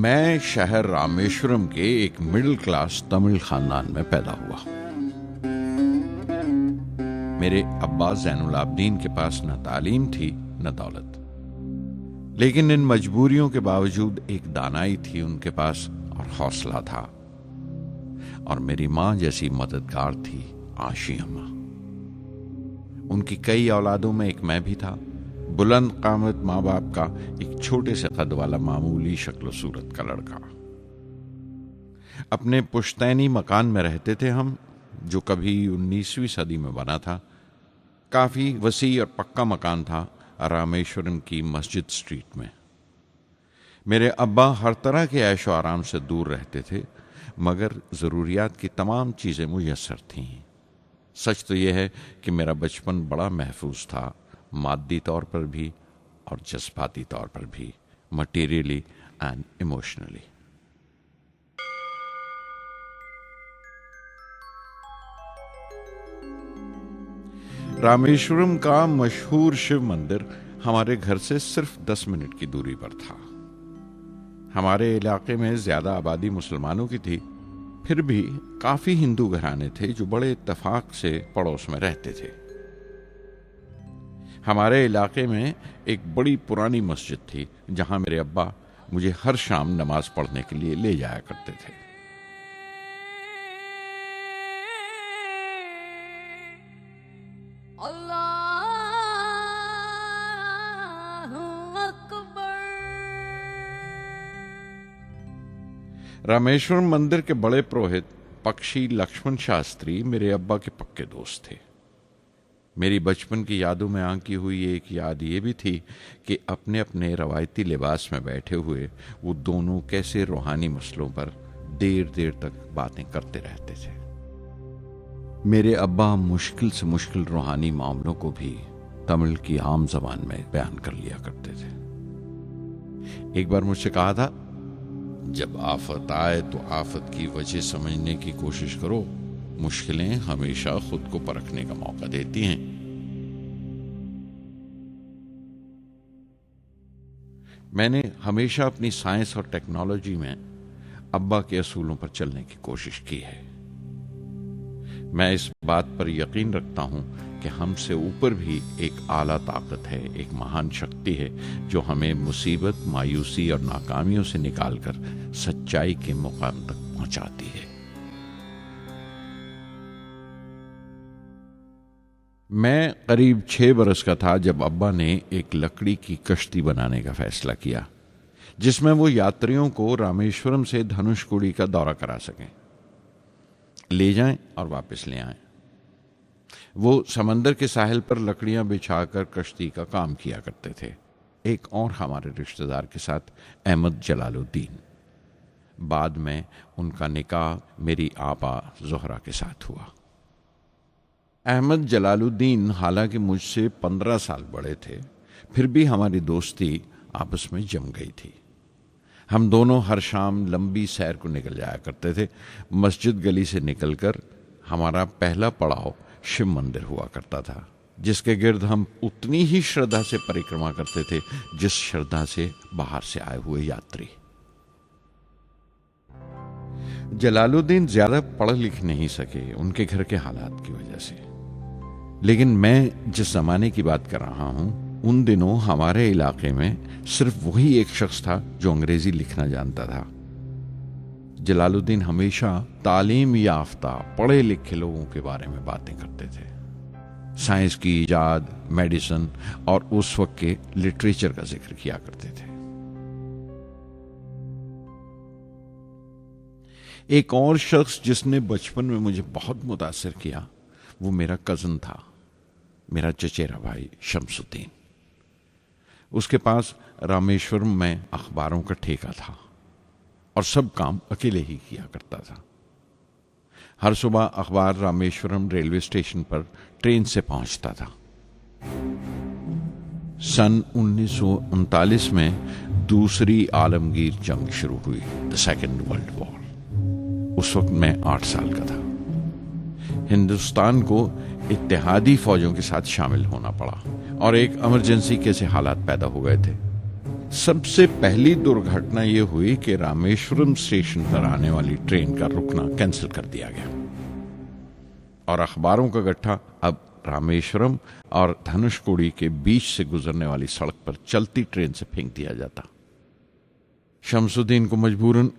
मैं शहर रामेश्वरम के एक मिडिल क्लास तमिल खानदान में पैदा हुआ। मेरे अब्बा ज़ैनुल आबदीन के पास न तालीम थी न दौलत, लेकिन इन मजबूरियों के बावजूद एक दानाई थी उनके पास और हौसला था। और मेरी माँ जैसी मददगार थी आशी अम्मा। उनकी कई औलादों में एक मैं भी था, बुलंद कामत माँ बाप का एक छोटे से कद वाला मामूली शक्ल सूरत का लड़का। अपने पुश्तैनी मकान में रहते थे हम, जो कभी 19वीं सदी में बना था। काफी वसी और पक्का मकान था रामेश्वरम की मस्जिद स्ट्रीट में। मेरे अब्बा हर तरह के ऐशो आराम से दूर रहते थे, मगर जरूरियात की तमाम चीजें मुयस्सर थीं। सच तो यह है कि मेरा बचपन बड़ा महफूज था, मादी तौर पर भी और जज्बाती तौर पर भी, मटीरियली एंड इमोशनली। रामेश्वरम का मशहूर शिव मंदिर हमारे घर से सिर्फ 10 मिनट की दूरी पर था। हमारे इलाके में ज्यादा आबादी मुसलमानों की थी, फिर भी काफी हिंदू घराने थे जो बड़े इत्तेफाक से पड़ोस में रहते थे। हमारे इलाके में एक बड़ी पुरानी मस्जिद थी जहां मेरे अब्बा मुझे हर शाम नमाज पढ़ने के लिए ले जाया करते थे। रामेश्वरम मंदिर के बड़े पुरोहित पक्षी लक्ष्मण शास्त्री मेरे अब्बा के पक्के दोस्त थे। मेरी बचपन की यादों में आंकी हुई एक याद ये भी थी कि अपने अपने रवायती लिबास में बैठे हुए वो दोनों कैसे रूहानी मसलों पर देर देर तक बातें करते रहते थे। मेरे अब्बा मुश्किल से मुश्किल रूहानी मामलों को भी तमिल की आम जबान में बयान कर लिया करते थे। एक बार मुझसे कहा था, जब आफत आए तो आफत की वजह समझने की कोशिश करो, मुश्किलें हमेशा खुद को परखने का मौका देती हैं। मैंने हमेशा अपनी साइंस और टेक्नोलॉजी में अब्बा के असूलों पर चलने की कोशिश की है। मैं इस बात पर यकीन रखता हूं कि हमसे ऊपर भी एक आला ताकत है, एक महान शक्ति है जो हमें मुसीबत, मायूसी और नाकामियों से निकालकर सच्चाई के मुकाम तक पहुंचाती है। मैं करीब 6 बरस का था जब अब्बा ने एक लकड़ी की कश्ती बनाने का फैसला किया, जिसमें वो यात्रियों को रामेश्वरम से धनुषकोडी का दौरा करा सकें, ले जाएं और वापस ले आएं। वो समंदर के साहिल पर लकड़ियां बिछाकर कश्ती का काम किया करते थे। एक और हमारे रिश्तेदार के साथ, अहमद जलालुद्दीन। बाद में उनका निकाह मेरी आपा जोहरा के साथ हुआ। अहमद जलालुद्दीन हालांकि मुझसे 15 साल बड़े थे, फिर भी हमारी दोस्ती आपस में जम गई थी। हम दोनों हर शाम लंबी सैर को निकल जाया करते थे। मस्जिद गली से निकलकर हमारा पहला पड़ाव शिव मंदिर हुआ करता था, जिसके गिर्द हम उतनी ही श्रद्धा से परिक्रमा करते थे जिस श्रद्धा से बाहर से आए हुए यात्री। जलालुद्दीन ज्यादा पढ़ लिख नहीं सके उनके घर के हालात की वजह से, लेकिन मैं जिस जमाने की बात कर रहा हूं, उन दिनों हमारे इलाके में सिर्फ वही एक शख्स था जो अंग्रेजी लिखना जानता था। जलालुद्दीन हमेशा तालीम याफ्ता पढ़े लिखे लोगों के बारे में बातें करते थे, साइंस की इजाद, मेडिसिन और उस वक्त के लिटरेचर का जिक्र किया करते थे। एक और शख्स जिसने बचपन में मुझे बहुत मुतासिर किया, वो मेरा कजन था, मेरा चचेरा भाई शमसुद्दीन। उसके पास रामेश्वरम में अखबारों का ठेका था और सब काम अकेले ही किया करता था। हर सुबह अखबार रामेश्वरम रेलवे स्टेशन पर ट्रेन से पहुंचता था। सन 1939 में दूसरी आलमगीर जंग शुरू हुई, द सेकेंड वर्ल्ड वॉर। उस वक्त मैं 8 साल का था। हिंदुस्तान को इत्तेहादी फौजों के साथ शामिल होना पड़ा और एक इमरजेंसी के से हालात पैदा हो गए थे। सबसे पहली दुर्घटना यह हुई कि रामेश्वरम स्टेशन पर आने वाली ट्रेन का रुकना कैंसिल कर दिया गया और अखबारों का गट्ठा अब रामेश्वरम और धनुषकोडी के बीच से गुजरने वाली सड़क पर चलती ट्रेन से फेंक दिया जाता। शमसुद्दीन को मजबूरन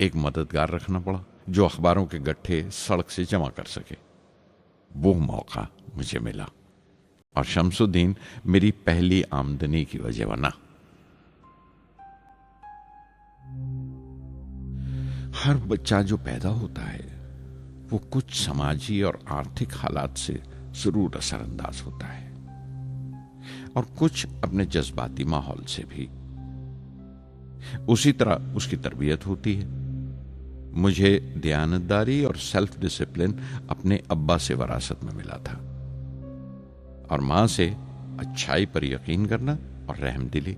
एक मददगार रखना पड़ा जो अखबारों के गट्ठे सड़क से जमा कर सके। वो मौका मुझे मिला और शमसुद्दीन मेरी पहली आमदनी की वजह बना। हर बच्चा जो पैदा होता है वो कुछ समाजी और आर्थिक हालात से जरूर असरअंदाज होता है और कुछ अपने जज्बाती माहौल से भी। उसी तरह उसकी तरबियत होती है। मुझे दयानतदारी और सेल्फ डिसिप्लिन अपने अब्बा से विरासत में मिला था और मां से अच्छाई पर यकीन करना और रहमदिली।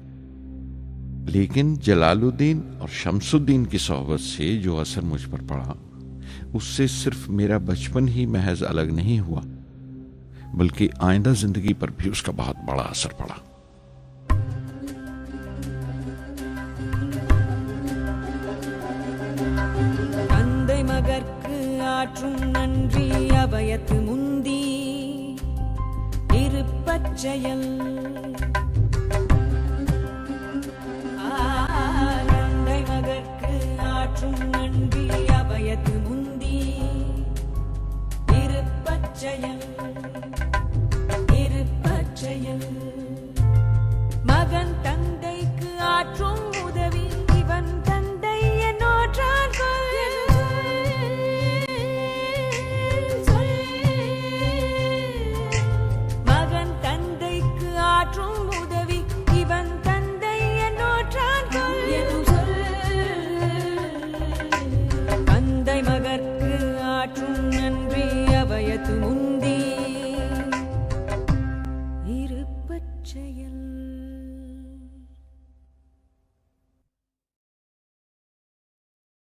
लेकिन जलालुद्दीन और शमसुद्दीन की सोहबत से जो असर मुझ पर पड़ा उससे सिर्फ मेरा बचपन ही महज अलग नहीं हुआ बल्कि आइंदा जिंदगी पर भी उसका बहुत बड़ा असर पड़ा। தந்தை மகற்கு ஆற்றும் நன்றி அபயத்து முந்தி இருப்பச்செயல் தந்தை மகற்கு ஆற்றும் நன்றி அபயத்து முந்தி இருப்பச்செயல் இருப்பச்செயல் மகன் தந்தைக்கு ஆற்றும் உதவி இவன் தந்தை என்னோற்றான் மகன் தந்தைக்கு ஆற்றும் உதவி இவன் தந்தை என்னோற்றான் தந்தை மகற்கு ஆற்றும் நன்றி அபயத்து முந்தி இருப்பச்செயல்